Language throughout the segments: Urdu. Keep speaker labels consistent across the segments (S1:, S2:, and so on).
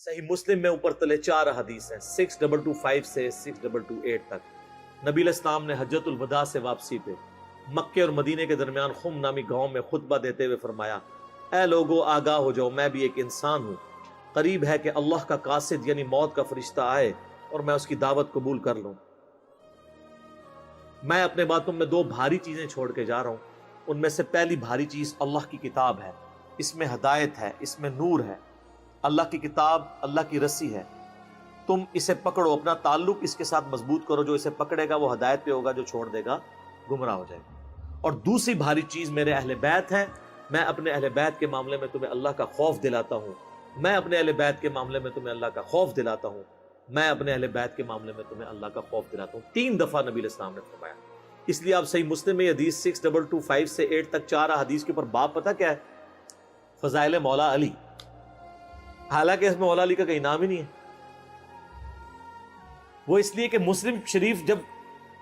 S1: صحیح مسلم میں اوپر تلے 4 حدیث ہیں 6225 سے 6228 تک۔ نبی علیہ السلام نے حجۃ الوداع سے واپسی پہ مکے اور مدینے کے درمیان خم نامی گاؤں میں خطبہ دیتے ہوئے فرمایا، اے لوگو آگاہ ہو جاؤ، میں بھی ایک انسان ہوں، قریب ہے کہ اللہ کا قاصد یعنی موت کا فرشتہ آئے اور میں اس کی دعوت قبول کر لوں۔ میں اپنے بعد تم میں 2 بھاری چیزیں چھوڑ کے جا رہا ہوں، ان میں سے پہلی بھاری چیز اللہ کی کتاب ہے، اس میں ہدایت ہے، اس میں نور ہے۔ اللہ کی کتاب اللہ کی رسی ہے، تم اسے پکڑو، اپنا تعلق اس کے ساتھ مضبوط کرو، جو اسے پکڑے گا وہ ہدایت پہ ہوگا، جو چھوڑ دے گا گمراہ ہو جائے گا۔ اور دوسری بھاری چیز میرے اہل بیت ہے، میں اپنے اہل بیت کے معاملے میں تمہیں اللہ کا خوف دلاتا ہوں، میں اپنے اہل بیت کے معاملے میں تمہیں اللہ کا خوف دلاتا ہوں، میں اپنے اہل بیت کے معاملے میں تمہیں اللہ کا خوف دلاتا ہوں۔ 3 دفعہ نبی علیہ السلام نے فرمایا۔ اس لیے آپ صحیح مسلم میں حدیث 6225 سے 8 تک 4 حدیث کے اوپر باب پتہ کیا ہے؟ فضائل مولا علی، حالانکہ اس میں مولا علی کا کوئی نام ہی نہیں ہے۔ وہ اس لیے کہ مسلم شریف جب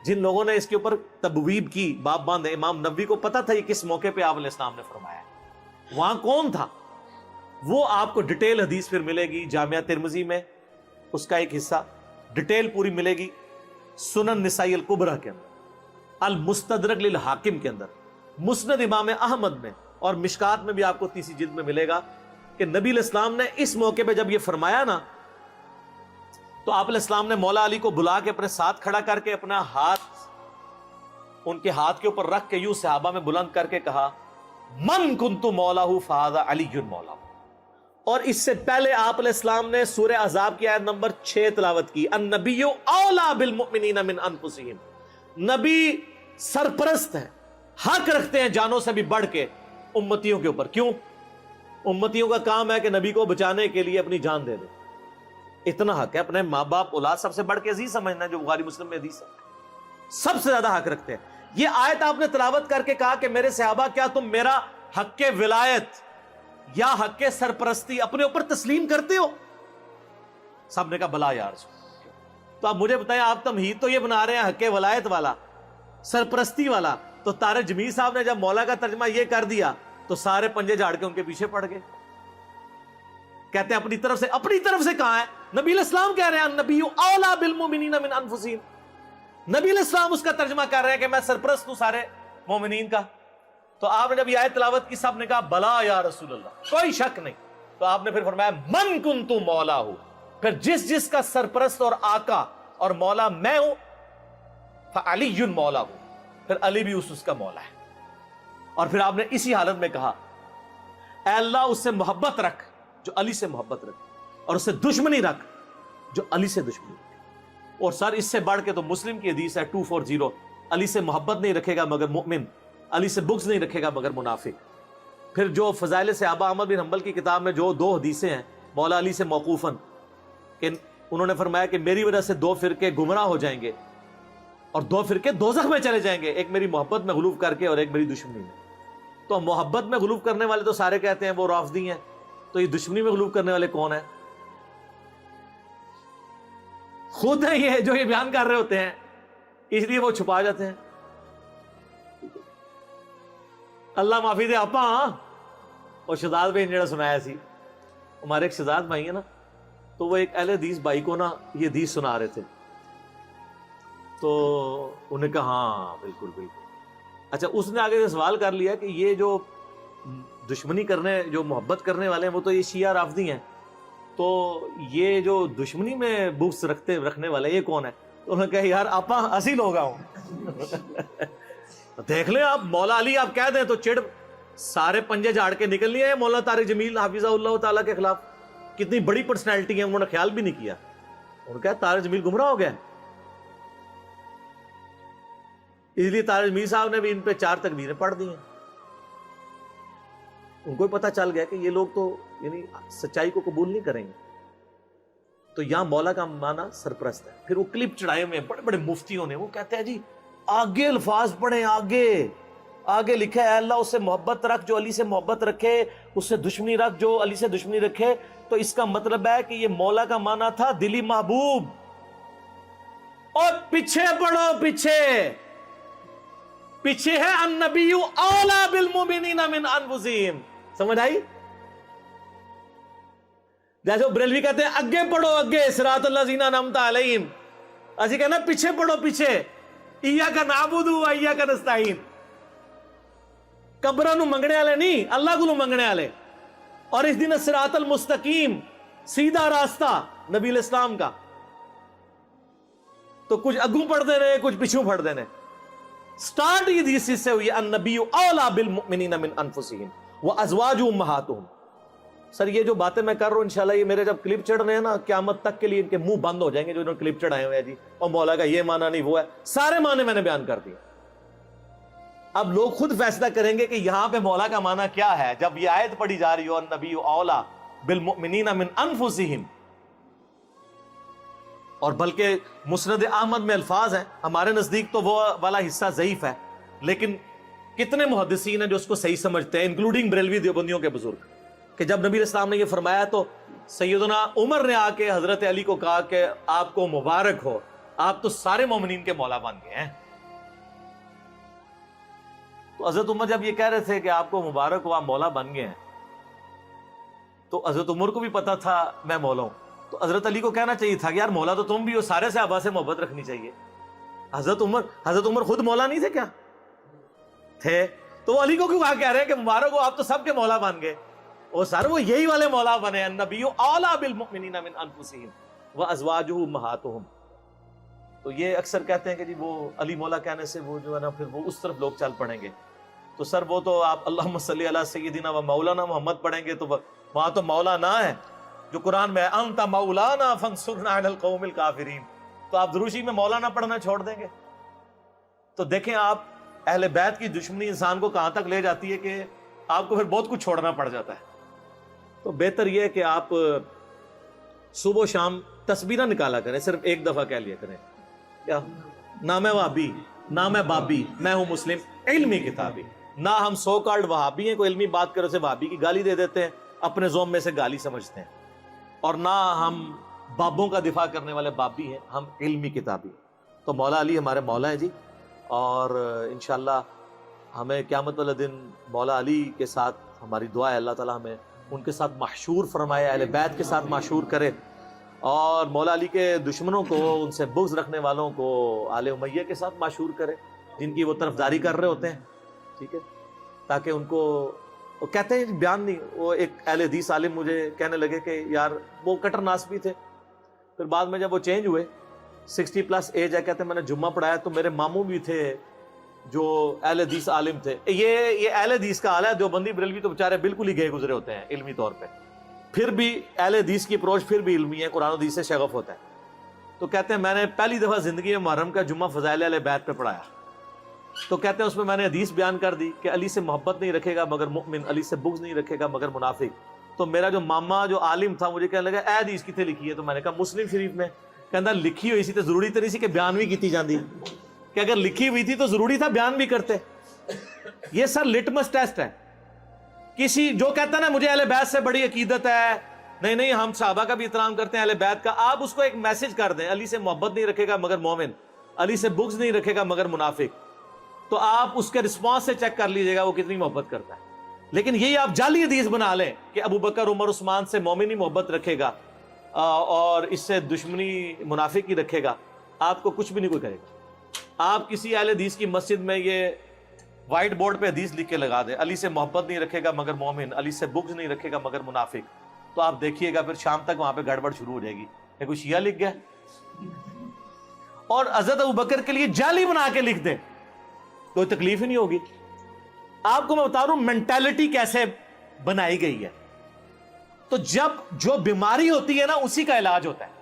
S1: جن لوگوں نے اس کے اوپر تبویب کی، باب باندھے، امام نووی کو پتا تھا یہ کس موقع پہ آپ علیہ السلام نے فرمایا ہے، وہاں کون تھا، وہ آپ کو ڈیٹیل حدیث پھر ملے گی جامعہ ترمذی میں، اس کا ایک حصہ ڈیٹیل پوری ملے گی سنن نسائی الکبریٰ کے اندر، المستدرک للحاکم کے اندر، مسند امام احمد میں، اور مشکات میں بھی آپ کو تیسری جلد میں ملے گا کہ نبی علیہ السلام نے اس موقع پہ جب یہ فرمایا نا، تو آپ علیہ السلام نے مولا علی کو بلا کے اپنے ساتھ کھڑا کر کے اپنا ہاتھ ان کے ہاتھ کے اوپر رکھ کے یوں صحابہ میں بلند کر کے کہا، من کنت مولاہ فہذا علی مولاہ۔ اور اس سے پہلے آپ علیہ السلام نے سورہ احزاب کی آیت نمبر 6 تلاوت کی، النبی اولی بالمؤمنین من انفسہم، نبی سرپرست ہے، حق رکھتے ہیں جانوں سے بھی بڑھ کے امتیوں کے اوپر۔ کیوں؟ امتیوں کا کام ہے کہ نبی کو بچانے کے لیے اپنی جان دے دے، اتنا حق ہے۔ اپنے ماں باپ اولاد سب سے بڑھ کے عزیز سمجھنا ہے، جو بخاری مسلم میں حدیث ہے، سب سے زیادہ حق رکھتے ہیں۔ یہ آیت آپ نے تلاوت کر کے کہا کہ میرے صحابہ کیا تم میرا حق ولایت یا حق سرپرستی اپنے اوپر تسلیم کرتے ہو؟ سب نے کہا بلا یا رسول اللہ۔ تو آپ مجھے بتائیں، آپ تمہید تو یہ بنا رہے ہیں حق ولایت والا، سرپرستی والا، تو طارق جمیل صاحب نے جب مولا کا ترجمہ یہ کر دیا تو سارے پنجے جھاڑ کے ان کے پیچھے پڑ گئے، کہتے ہیں اپنی طرف سے کہاں ہے؟ نبی علیہ السلام کہہ رہے ہیں النبی اولی بالمؤمنین من انفسہم، نبی علیہ السلام اس کا ترجمہ کر رہے ہیں کہ میں سرپرست ہوں سارے مومنین کا۔ تو آپ نے جب یہ آیت تلاوت کی، سب نے کہا بلا یا رسول اللہ، کوئی شک نہیں۔ تو آپ نے پھر فرمایا من کنت مولا ہوں، پھر جس کا سرپرست اور آقا اور مولا میں ہوں، فعلی مولا ہوں، پھر علی بھی اس کا مولا ہے۔ اور پھر آپ نے اسی حالت میں کہا اے اللہ اس سے محبت رکھ جو علی سے محبت رکھ، اور اس سے دشمنی رکھ جو علی سے دشمنی رکھ۔ اور سر اس سے بڑھ کے تو مسلم کی حدیث ہے 240، علی سے محبت نہیں رکھے گا مگر مؤمن، علی سے بغض نہیں رکھے گا مگر منافق۔ پھر جو فضائل صحابہ احمد بن حنبل کی کتاب میں جو 2 حدیثیں ہیں مولا علی سے موقوفاً، کہ انہوں نے فرمایا کہ میری وجہ سے 2 فرقے گمراہ ہو جائیں گے اور 2 فرقے دوزخ میں چلے جائیں گے، ایک میری محبت میں غلوف کر کے اور ایک میری دشمنی میں۔ تو محبت میں غلوف کرنے والے تو سارے کہتے ہیں وہ رافضی ہیں، تو یہ دشمنی میں غلوف کرنے والے کون ہیں؟ خود ہیں یہ جو یہ بیان کر رہے ہوتے ہیں، اس لیے وہ چھپا جاتے ہیں۔ اللہ معافی دے آپا، اور شہزاد بھائی نے جڑا سنایا سی، ہمارے ایک شہزاد بھائی ہیں نا، تو وہ ایک اہل حدیث بھائی کو نا یہ حدیث سنا رہے تھے، تو انہوں نے کہا ہاں بالکل بالکل۔ اچھا، اس نے آگے سے سوال کر لیا کہ یہ جو دشمنی کرنے، جو محبت کرنے والے ہیں وہ تو یہ شیعہ رافضی ہیں، تو یہ جو دشمنی میں بغض رکھنے والے یہ کون ہے؟ تو انہوں نے کہا یار آپا اسی لوگ ہوں دیکھ لیں آپ، مولا علی آپ کہہ دیں تو چڑ سارے پنجے جھاڑ کے نکل لیے ہیں مولانا طارق جمیل حافظہ اللہ تعالیٰ کے خلاف۔ کتنی بڑی پرسنالٹی ہے، انہوں نے خیال بھی نہیں کیا، انہوں نے کہا طارق جمیل گمراہ ہو گیا۔ اس لیے طارق جمیل صاحب نے بھی ان پہ 4 تکبیریں پڑھ دی ہیں، ان کو پتہ چل گیا کہ یہ لوگ تو یعنی سچائی کو قبول نہیں کریں گے۔ تو یہاں مولا کا معنی سرپرست ہے۔ پھر وہ کلپ چڑھائے ہوئے بڑے بڑے مفتیوں نے، وہ کہتے ہیں جی آگے الفاظ پڑھیں، آگے لکھا ہے اے اللہ اس سے محبت رکھ جو علی سے محبت رکھے، اس سے دشمنی رکھ جو علی سے دشمنی رکھے۔ تو اس کا مطلب ہے کہ یہ مولا کا معنی تھا دلی محبوب۔ اور پیچھے پڑھو، پیچھے ہے النبی اولی بالمؤمنین من انفسہم، سمجھ آئی؟ جیسے بریلوی کہتے ہیں اگے پڑھو اگے صراط الذین انعمت علیہم، اسی کہنا پیچھے پڑھو پیچھے، ایاک نعبد و ایاک نستعین، قبراں نو منگنے والے نہیں، اللہ کو منگنے والے۔ اور اس دن صراط المستقیم، سیدھا راستہ نبی الاسلام کا، تو کچھ اگوں پڑھ دینے کچھ پیچھوں پڑھ دینے۔ سٹارٹ یہ حدیث سے ہوئی النبی اولا بالمؤمنین من انفسہم وازواجہ امہاتہم۔ سر یہ جو باتیں میں کر رہا ہوں انشاءاللہ یہ میرے جب کلپ چڑھ رہے ہیں نا قیامت تک کے لیے ان کے منہ بند ہو جائیں گے جو انہوں نے کلپ چڑھائے ہوئے ہیں جی، اور مولا کا یہ معنی نہیں وہ ہے، سارے معنی میں نے بیان کر دیے۔ اب لوگ خود فیصلہ کریں گے کہ یہاں پہ مولا کا معنی کیا ہے جب یہ آیت پڑھی جا رہی ہو النبی اولا بالمؤمنین من انفسہم، اور بلکہ مسند احمد میں الفاظ ہیں، ہمارے نزدیک تو وہ والا حصہ ضعیف ہے، لیکن کتنے محدثین ہیں جو اس کو صحیح سمجھتے ہیں انکلوڈنگ بریلوی دیوبندیوں کے بزرگ، کہ جب نبی اسلام نے یہ فرمایا تو سیدنا عمر نے آ کے حضرت علی کو کہا کہ آپ کو مبارک ہو، آپ تو سارے مومنین کے مولا بن گئے ہیں۔ تو حضرت عمر جب یہ کہہ رہے تھے کہ آپ کو مبارک ہو آپ مولا بن گئے ہیں، تو حضرت عمر کو بھی پتا تھا میں مولا ہوں، تو حضرت علی کو کہنا چاہیے تھا کہ یار مولا تو تم بھی ہو، سارے صحابہ سے محبت رکھنی چاہیے۔ حضرت عمر خود مولا نہیں تھے کیا؟ تھے، تو وہ علی کو کیوں کہہ رہے ہیں کہ مبارک ہو آپ تو سب کے مولا بن گئے؟ وہ سر وہ یہی والے مولا بنے، النبی اولا بالمؤمنین من انفسہم وازواجہ امہاتہم۔ تو یہ اکثر کہتے ہیں کہ جی وہ علی مولا کہنے سے وہ جو ہے نا پھر وہ اس طرف لوگ چل پڑیں گے، تو سر وہ تو آپ اللہم صلی علی سیدنا و مولانا محمد پڑھیں گے تو وہاں تو مولا نہ ہے جو قرآن میں انت مولانا فانصرنا علی القوم الکافرین، تو آپ دروشی میں مولانا پڑھنا چھوڑ دیں گے؟ تو دیکھیں آپ اہل بیت کی دشمنی انسان کو کہاں تک لے جاتی ہے کہ آپ کو پھر بہت کچھ چھوڑنا پڑ جاتا ہے۔ تو بہتر یہ ہے کہ آپ صبح و شام تسبیح نہ نکالا کریں، صرف ایک دفعہ کہہ لیا کریں کیا نہ میں وہابی نہ میں بابی، میں ہوں مسلم علمی کتابی۔ نہ ہم سو کالڈ وہابی ہیں، کوئی علمی بات کرے اسے وہابی کی گالی دے دیتے ہیں، اپنے زوم میں سے گالی سمجھتے ہیں، اور نہ ہم بابوں کا دفاع کرنے والے بابی ہیں، ہم علمی کتابی۔ تو مولا علی ہمارے مولا ہیں جی، اور انشاءاللہ ہمیں قیامت والے دن مولا علی کے ساتھ ہماری دعا ہے اللہ تعالیٰ ہمیں ان کے ساتھ محشور فرمائے، اہل بیت کے ساتھ محشور کرے، اور مولا علی کے دشمنوں کو، ان سے بغض رکھنے والوں کو آل امیہ کے ساتھ محشور کرے جن کی وہ طرفداری کر رہے ہوتے ہیں، ٹھیک ہے، تاکہ ان کو وہ کہتے ہیں بیان نہیں، وہ ایک اہل حدیث عالم مجھے کہنے لگے کہ یار وہ کٹر ناسبی تھے، پھر بعد میں جب وہ چینج ہوئے 60+ ایج ہے، کہتے ہیں میں نے جمعہ پڑھایا تو میرے ماموں بھی تھے جو اہل حدیث عالم تھے۔ یہ اہل حدیث کا حال ہے، دیوبندی بریلوی تو بیچارے بالکل ہی گئے گزرے ہوتے ہیں علمی طور پہ، پھر بھی اہل حدیث کی اپروچ پھر بھی علمی ہے، قرآن و حدیث سے شغف ہوتا ہے۔ تو کہتے ہیں میں نے پہلی دفعہ زندگی میں محرم کا جمعہ فضائل اہل بیت پہ پڑھایا، تو کہتے ہیں اس میں میں نے حدیث بیان کر دی کہ علی سے محبت نہیں رکھے گا مگر مؤمن، علی سے بغض نہیں رکھے گا مگر منافق۔ تو میرا جو ماما جو عالم تھا مجھے کہنے لگا اے حدیث کتنے لکھی ہے؟ تو میں نے کہا مسلم شریف میں۔ کہتا لکھی ہوئی سی تو ضروری تو نہیں سی کہ بیان بھی کیتی جاندی، کہ اگر لکھی ہوئی تھی تو ضروری تھا بیان بھی کرتے۔ یہ سر لٹمس ٹیسٹ ہے، کسی جو کہتا ہے نا مجھے اہل بیت سے بڑی عقیدت ہے، نہیں ہم صحابہ کا بھی احترام کرتے ہیں اہل بیت کا، آپ اس کو ایک میسج کر دیں علی سے محبت نہیں رکھے گا مگر مومن، علی سے بغض نہیں رکھے گا مگر منافق، تو آپ اس کے رسپانس سے چیک کر لیجئے گا وہ کتنی محبت کرتا ہے۔ لیکن یہی آپ جعلی حدیث بنا لیں کہ ابو بکر عمر عثمان سے مومن ہی محبت رکھے گا اور اس سے دشمنی منافق ہی رکھے گا، آپ کو کچھ بھی نہیں کوئی کرے گا۔ آپ کسی اہل حدیث کی مسجد میں یہ وائٹ بورڈ پہ حدیث لکھ کے لگا دیں علی سے محبت نہیں رکھے گا مگر مومن، علی سے بغض نہیں رکھے گا مگر منافق، تو آپ دیکھیے گا پھر شام تک وہاں پہ گڑبڑ شروع ہو جائے گی کہ کوئی شیعہ لکھ گیا۔ اور حضرت ابو بکر کے لیے جعلی بنا کے لکھ دیں، کوئی تکلیف ہی نہیں ہوگی۔ آپ کو میں بتا رہا ہوں مینٹالٹی کیسے بنائی گئی ہے۔ تو جب جو بیماری ہوتی ہے نا اسی کا علاج ہوتا ہے۔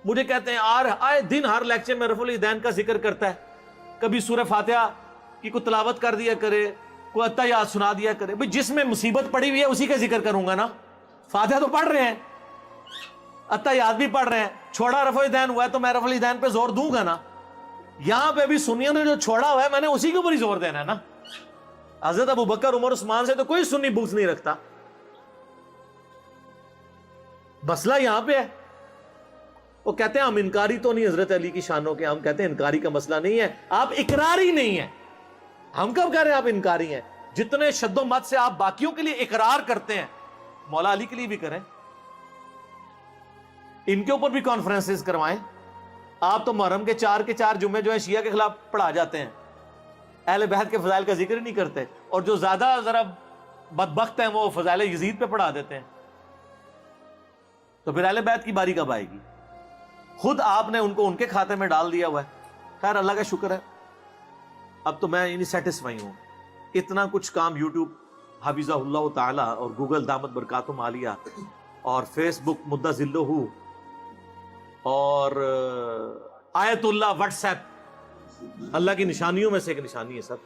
S1: مجھے کہتے ہیں آئے دن ہر لیکچر میں رفع الیدین کا ذکر کرتا ہے، کبھی سورہ فاتحہ کی کوئی تلاوت کر دیا کرے، کوئی اتحیات سنا دیا کرے۔ بھئی جس میں مصیبت پڑی ہوئی ہے اسی کا ذکر کروں گا نا، فاتحہ تو پڑھ رہے ہیں، اتحیات بھی پڑھ رہے ہیں، چھوڑا رفع الیدین ہوا ہے تو میں رفع الیدین پہ زور دوں گا نا۔ یہاں پہ بھی سنیوں نے جو چھوڑا ہوا ہے میں نے اسی کے اوپر ہی زور دینا ہے نا۔ حضرت ابو بکر عمر عثمان سے تو کوئی سنی بغض نہیں رکھتا، مسئلہ یہاں پہ ہے۔ وہ کہتے ہیں ہم انکاری تو نہیں حضرت علی کی شانوں کے، ہم کہتے ہیں انکاری کا مسئلہ نہیں ہے، آپ اقراری نہیں ہیں۔ ہم کب کہہ رہے ہیں آپ انکاری ہیں؟ جتنے شد و مت سے آپ باقیوں کے لیے اقرار کرتے ہیں مولا علی کے لیے بھی کریں۔ ان کے اوپر بھی کانفرنسز کروائیں. آپ تو محرم کے 4 جمعے جو ہیں شیعہ کے خلاف پڑھا جاتے ہیں, اہل بیت کے فضائل کا ذکر ہی نہیں کرتے, اور جو زیادہ ذرا بدبخت ہیں وہ فضائل یزید پہ پڑھا دیتے ہیں. تو پھر اہل بیت کی باری کب آئے گی؟ خود آپ نے ان کو ان کے کھاتے میں ڈال دیا ہوا ہے. خیر اللہ کا شکر ہے, اب تو میں یعنی سیٹسفائی ہوں. اتنا کچھ کام یوٹیوب حفظہ اللہ تعالی اور گوگل دامت برکاتہم عالیہ اور فیس بک مدہ ذلہ اور آیت اللہ واٹس ایپ, اللہ کی نشانیوں میں سے ایک نشانی ہے سر.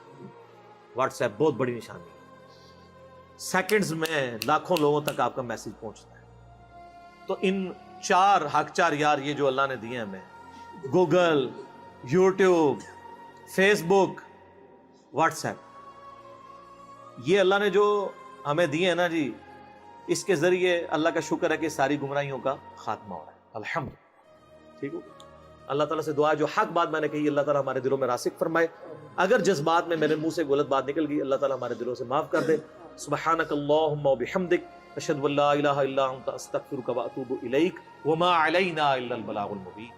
S1: واٹس ایپ بہت بڑی نشانی ہے. سیکنڈز میں لاکھوں لوگوں تک آپ کا میسج پہنچتا ہے. تو ان 4 حق 4 یار یہ جو اللہ نے دیے ہمیں, گوگل, یوٹیوب, فیس بک, واٹس ایپ, یہ اللہ نے جو ہمیں دیے ہیں نا جی, اس کے ذریعے اللہ کا شکر ہے کہ ساری گمراہیوں کا خاتمہ ہو رہا ہے. الحمد. ٹھیک ہو. اللہ تعالیٰ سے دعا ہے جو حق بات میں نے کہی اللہ تعالیٰ ہمارے دلوں میں راسخ فرمائے. اگر جذبات میں میرے منہ سے غلط بات نکل گئی اللہ تعالیٰ ہمارے دلوں سے معاف کر دے. سبحانک اللہم و بحمدک اشہد ان لا الہ الا انت استغفرک و اتوب الیک وما علینا الا البلاغ المبین.